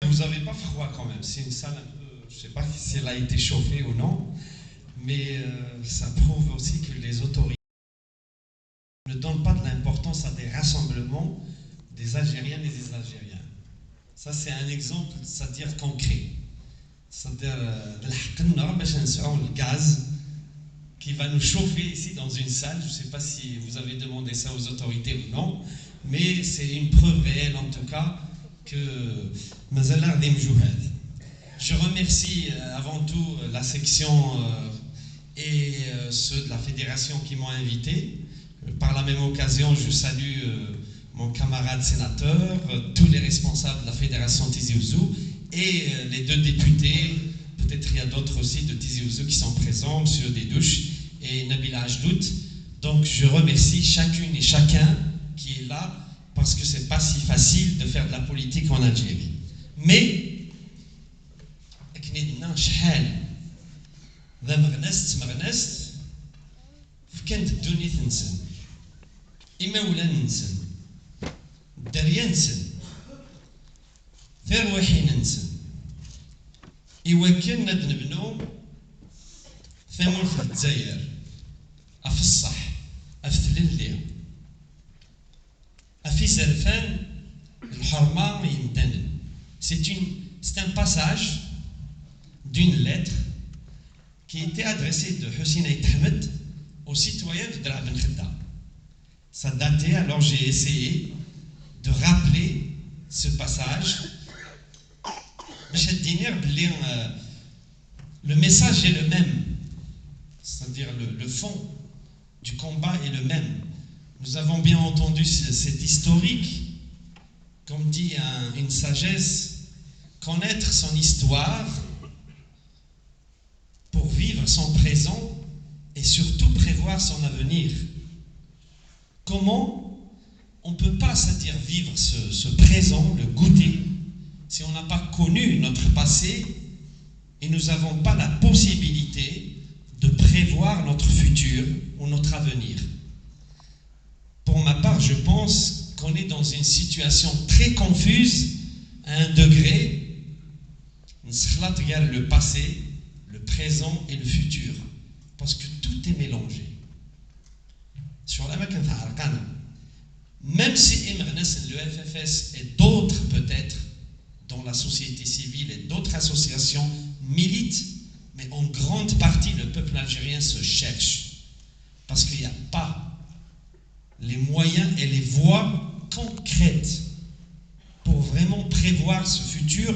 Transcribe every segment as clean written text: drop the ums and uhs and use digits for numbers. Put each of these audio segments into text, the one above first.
Vous n'avez pas froid quand même, c'est une salle un peu, je ne sais pas si elle a été chauffée ou non, mais ça prouve aussi que les autorités ne donnent pas de l'importance à des rassemblements des Algériennes et des Algériens. Ça c'est un exemple, c'est-à-dire concret. C'est-à-dire le gaz qui va nous chauffer ici dans une salle. Je ne sais pas si vous avez demandé ça aux autorités ou non, mais c'est une preuve réelle en tout cas que je remercie avant tout la section et ceux de la fédération qui m'ont invité. Par la même occasion, je salue mon camarade sénateur, tous les responsables de la fédération Tizi Ouzou et les deux députés, peut-être il y a d'autres aussi de Tizi Ouzou qui sont présents, M. Dedouche et Nabil Ajdout. Donc je remercie chacune et chacun qui est là parce que c'est pas si facile de faire de la politique en Algérie. Mais كانت الدنيا تنسن إما ولا ننسن الدريا نسن ثروحي ننسن إوا كان ند نبنو ثمن في الجزائر أفي الصح أفي ثلليا أفي زرفان الحرمة يمدنن. C'est un passage d'une lettre qui était adressée de Hussein Aït Ahmed aux citoyens de Dra Ben Khedda. Ça datait, alors j'ai essayé de rappeler ce passage. Le message est le même, c'est-à-dire le fond du combat est le même. Nous avons bien entendu cet historique, comme dit une sagesse, connaître son histoire pour vivre son présent et surtout prévoir son avenir. Comment on ne peut pas, c'est-à-dire vivre ce présent, le goûter, si on n'a pas connu notre passé et nous n'avons pas la possibilité de prévoir notre futur ou notre avenir. Pour ma part, je pense qu'on est dans une situation très confuse à un degré, le passé, le présent et le futur. Parce que tout est mélangé. Sur la même si le FFS et d'autres peut-être, dont la société civile et d'autres associations militent, mais en grande partie le peuple algérien se cherche. Parce qu'il n'y a pas les moyens et les voies concrètes pour vraiment prévoir ce futur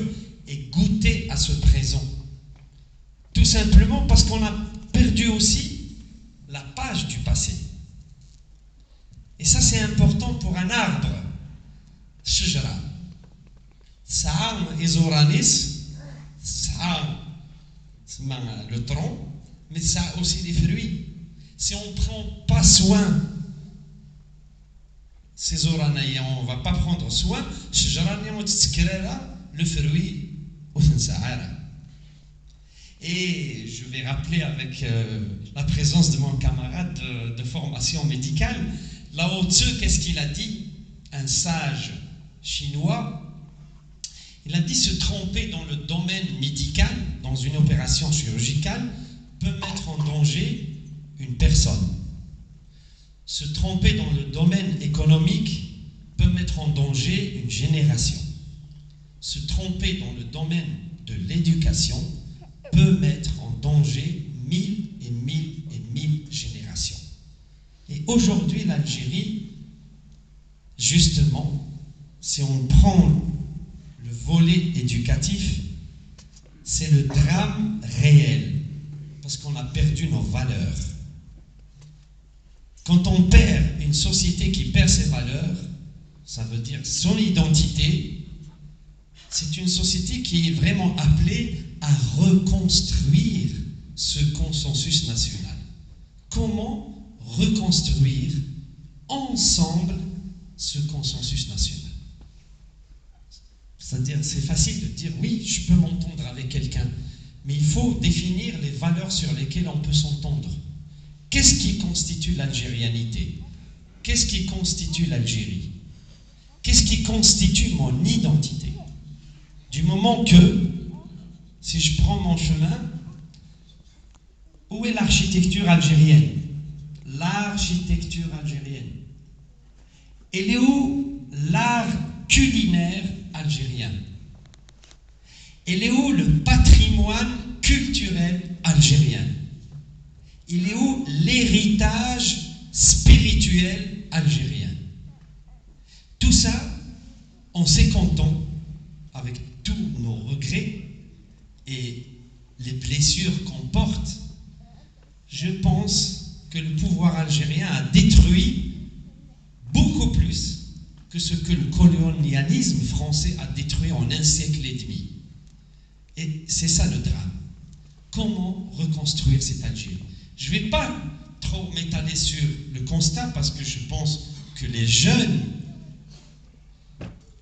et goûter à ce présent. Tout simplement parce qu'on a perdu aussi la page du passé. Et ça c'est important pour un arbre. Shajara. Ça a isoranis, ça a le tronc, mais ça a aussi des fruits. Si on ne prend pas soin ces oranaïs, on ne va pas prendre soin, le fruit, et je vais rappeler avec la présence de mon camarade de formation médicale, Lao Tzu, qu'est-ce qu'il a dit? Un sage chinois, il a dit se tromper dans le domaine médical, dans une opération chirurgicale, peut mettre en danger une personne. Se tromper dans le domaine économique peut mettre en danger une génération. Se tromper dans le domaine de l'éducation peut mettre en danger 1000 et 1000 et 1000 générations. Et aujourd'hui, l'Algérie, justement, si on prend le volet éducatif, c'est le drame réel, parce qu'on a perdu nos valeurs. Quand on perd une société qui perd ses valeurs, ça veut dire son identité, c'est une société qui est vraiment appelée à reconstruire ce consensus national. Comment reconstruire ensemble ce consensus national? C'est-à-dire, c'est facile de dire oui, je peux m'entendre avec quelqu'un, mais il faut définir les valeurs sur lesquelles on peut s'entendre. Qu'est-ce qui constitue l'algérianité? Qu'est-ce qui constitue l'Algérie? Qu'est-ce qui constitue mon identité? Du moment que, si je prends mon chemin, où est l'architecture algérienne? L'architecture algérienne. Elle est où l'art culinaire algérien? Elle est où le patrimoine culturel algérien? Il est où l'héritage spirituel algérien? Tout ça, en s'écontant, avec tous nos regrets et les blessures qu'on porte, je pense que le pouvoir algérien a détruit beaucoup plus que ce que le colonialisme français a détruit en un siècle et demi. Et c'est ça le drame. Comment reconstruire cette Algérie? Je ne vais pas trop m'étaler sur le constat parce que je pense que les jeunes,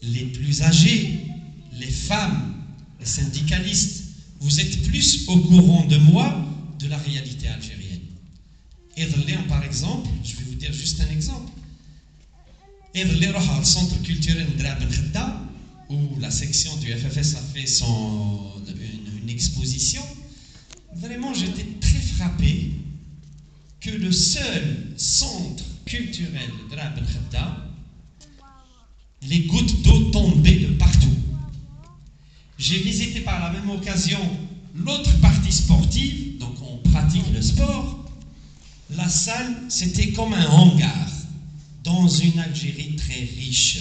les plus âgés, les femmes, les syndicalistes, vous êtes plus au courant de moi de la réalité algérienne. Edlerlian, par exemple, je vais vous dire juste un exemple. Edlerlian, le centre culturel de Ben Khedda, où la section du FFS a fait une exposition, vraiment j'étais très frappé que le seul centre culturel de Ben Khedda, les gouttes d'eau tombaient de partout. J'ai visité par la même occasion l'autre partie sportive, donc on pratique le sport. La salle, c'était comme un hangar dans une Algérie très riche.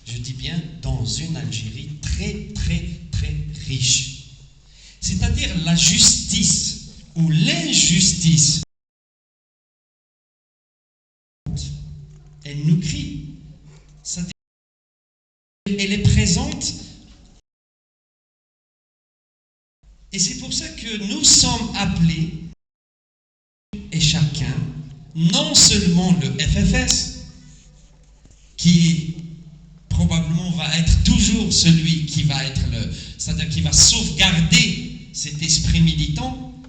Je dis bien dans une Algérie très, très, très riche. C'est-à-dire la justice ou l'injustice, elle nous crie. Elle est présente. Et c'est pour ça que nous sommes appelés, et chacun, non seulement le FFS, qui probablement va être toujours celui qui va être c'est-à-dire qui va sauvegarder cet esprit militant,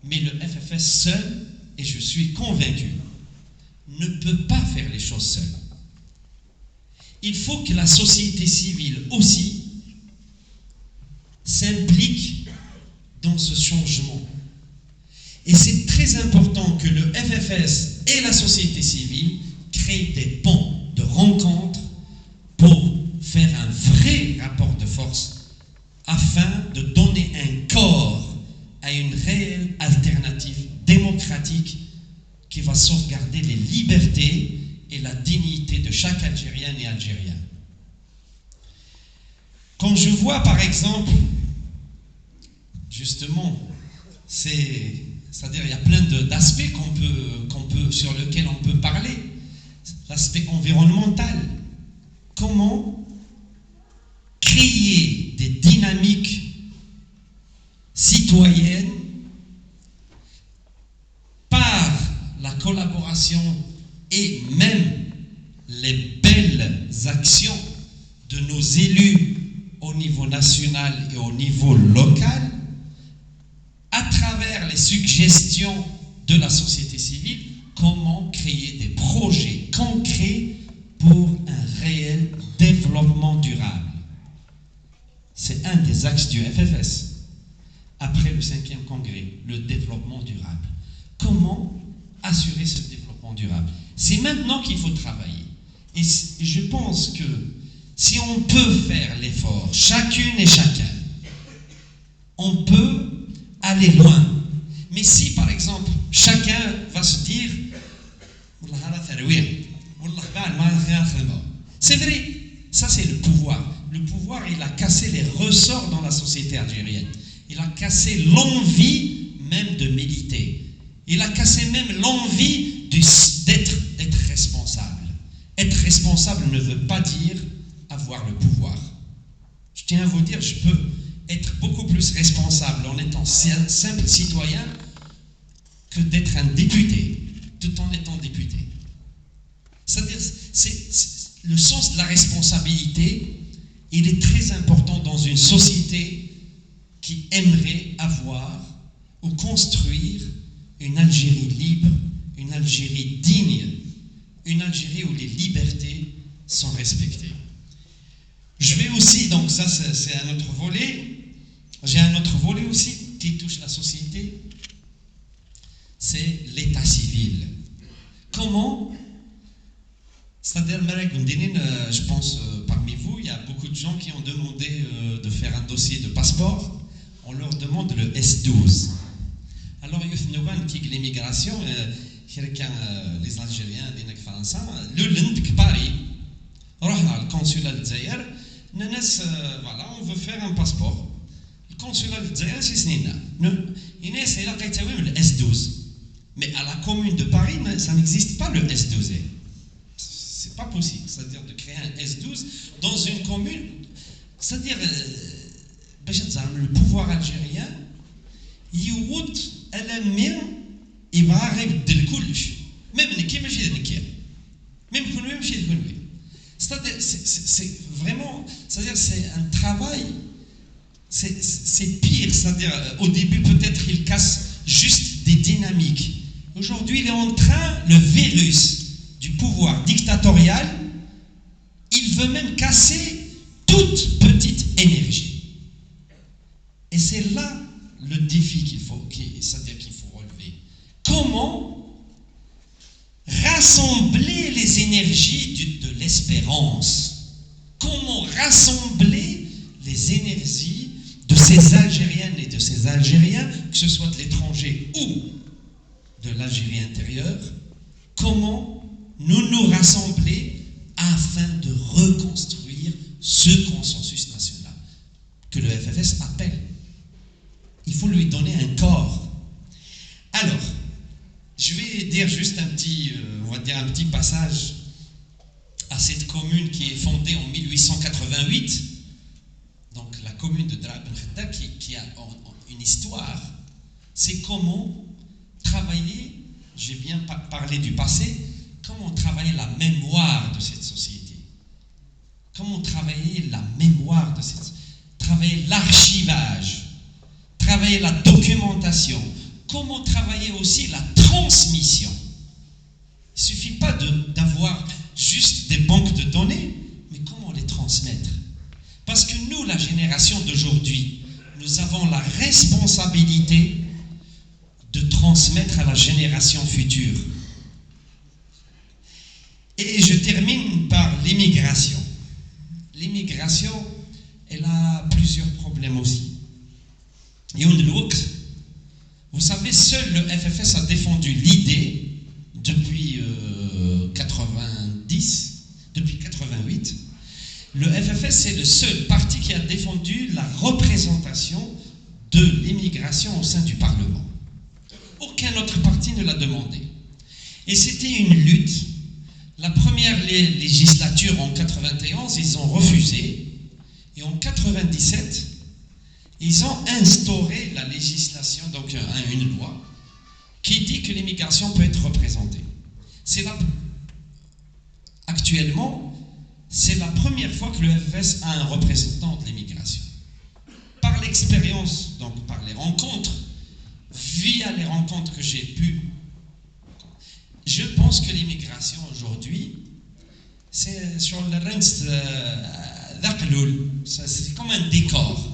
mais le FFS seul, et je suis convaincu, ne peut pas faire les choses seul. Il faut que la société civile aussi s'implique dans ce changement. Et c'est très important que le FFS et la société civile créent des ponts de rencontres pour faire un vrai rapport de force afin de donner un corps à une réelle alternative démocratique qui va sauvegarder les libertés et la dignité de chaque Algérienne et Algérien. Quand je vois par exemple, justement, c'est-à-dire il y a plein d'aspects sur lesquels on peut parler. L'aspect environnemental. Comment créer des dynamiques citoyennes par la collaboration et même les belles actions de nos élus au niveau national et au niveau local, à travers les suggestions de la société civile, comment créer des projets concrets pour un réel développement durable. C'est un des axes du FFS. Après le 5e congrès, le développement durable. Comment assurer ce développement durable? C'est maintenant qu'il faut travailler. Et je pense que si on peut faire l'effort, chacune et chacun, on peut aller loin. Mais si, par exemple, chacun va se dire c'est vrai, ça c'est le pouvoir. Le pouvoir, il a cassé les ressorts dans la société algérienne. Il a cassé l'envie même de militer. Il a cassé même l'envie d'être responsable. Être responsable ne veut pas dire avoir le pouvoir. Je tiens à vous dire, je peux être beaucoup plus responsable en étant simple citoyen que d'être un député, tout en étant député. C'est-à-dire, le sens de la responsabilité, il est très important dans une société qui aimerait avoir ou construire une Algérie libre, une Algérie digne, une Algérie où les libertés sont respectées. je vais aussi, donc ça c'est un autre volet. J'ai un autre volet aussi qui touche la société. C'est l'état civil. Comment? C'est-à-dire, je pense parmi vous, il y a beaucoup de gens qui ont demandé de faire un dossier de passeport. On leur demande le S12. Alors, il y a une petite l'immigration, les Algériens, les Français, le lundi Paris, le consulat de Zaïre, voilà, on veut faire un passeport. Le consulat de Zaïre, c'est Snina. Il est là, le S12. Mais à la commune de Paris, ça n'existe pas le S12. C'est pas possible, c'est-à-dire de créer un S12 dans une commune. C'est-à-dire, le pouvoir algérien, il va arrêter de couler. Même c'est-à-dire, c'est vraiment, c'est-à-dire, c'est un travail, c'est pire, c'est-à-dire, au début, peut-être, il casse juste des dynamiques. Aujourd'hui, il est en train, le virus du pouvoir dictatorial, il veut même casser toute petite énergie. Et c'est là le défi c'est-à-dire qu'il faut relever. Comment rassembler les énergies de l'espérance? Comment rassembler les énergies de ces Algériennes et de ces Algériens, que ce soit de l'étranger ou de l'Algérie intérieure? Comment nous rassembler afin de reconstruire ce consensus national que le FFS appelle. Il faut lui donner un corps. Alors, je vais dire juste un petit passage à cette commune qui est fondée en 1888, donc la commune de Drab el Khedda qui a une histoire. C'est comment travailler, j'ai bien parlé du passé, comment travailler la mémoire de cette société. Comment travailler la mémoire de cette société. Travailler l'archivage, travailler la documentation, comment travailler aussi la transmission. Il ne suffit pas d'avoir juste des banques de données, mais comment les transmettre? Parce que nous, la génération d'aujourd'hui, nous avons la responsabilité de transmettre à la génération future. Et je termine par l'immigration. L'immigration, elle a plusieurs problèmes aussi. Vous savez, seul le FFS a défendu l'idée depuis 88. Le FFS, c'est le seul parti qui a défendu la représentation de l'immigration au sein du Parlement. Aucun autre parti ne l'a demandé. Et c'était une lutte. La première législature en 91, ils ont refusé. Et en 97, ils ont instauré la législation, donc une loi, qui dit que l'immigration peut être représentée. Actuellement, c'est la première fois que le FFS a un représentant de l'immigration. Par l'expérience, donc par les rencontres, via les rencontres que j'ai pu, je pense que l'immigration aujourd'hui, c'est sur le reste c'est comme un décor.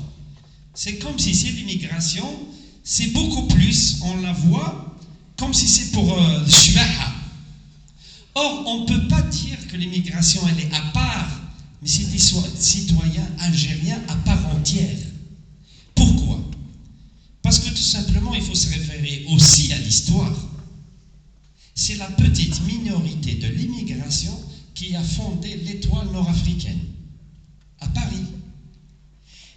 C'est comme si l'immigration, c'est beaucoup plus, on la voit, comme si c'est pour le shbaha. Or, on ne peut pas dire que l'immigration, elle est à part, mais c'est des citoyens algériens à part entière. Pourquoi? Parce que tout simplement, il faut se référer aussi à l'histoire. C'est la petite minorité de l'immigration qui a fondé l'étoile nord-africaine, à Paris.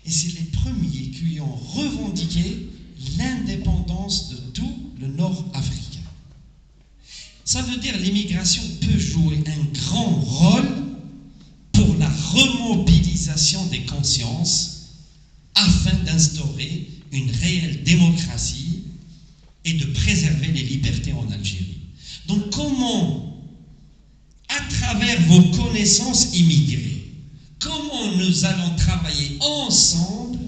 Et c'est les premiers qui ont revendiqué l'indépendance de tout le nord-africain. Ça veut dire que l'immigration peut jouer un grand rôle pour la remobilisation des consciences afin d'instaurer une réelle démocratie et de préserver les libertés en Algérie. Donc comment, à travers vos connaissances immigrées, comment nous allons travailler ensemble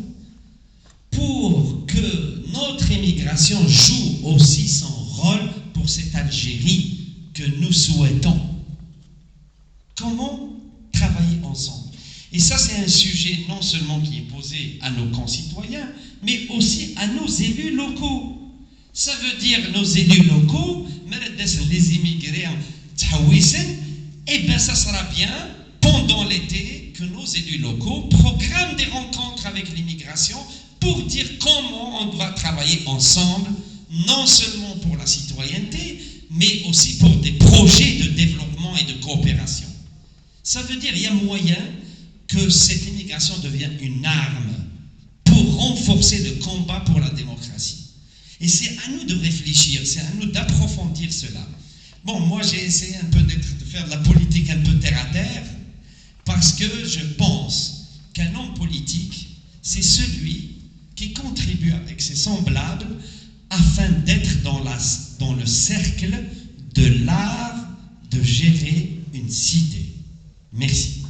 pour que notre immigration joue aussi son rôle pour cette Algérie que nous souhaitons? Comment travailler ensemble? Et ça, c'est un sujet non seulement qui est posé à nos concitoyens, mais aussi à nos élus locaux. Ça veut dire nos élus locaux, les immigrés, eh bien, ça sera bien pendant l'été que nos élus locaux programment des rencontres avec l'immigration pour dire comment on doit travailler ensemble, non seulement pour la citoyenneté, mais aussi pour des projets de développement et de coopération. Ça veut dire qu'il y a moyen que cette immigration devienne une arme pour renforcer le combat pour la démocratie. Et c'est à nous de réfléchir, c'est à nous d'approfondir cela. Bon, moi j'ai essayé un peu de faire de la politique un peu terre à terre, parce que je pense qu'un homme politique, c'est celui qui contribue avec ses semblables afin d'être dans le cercle de l'art de gérer une cité. Merci.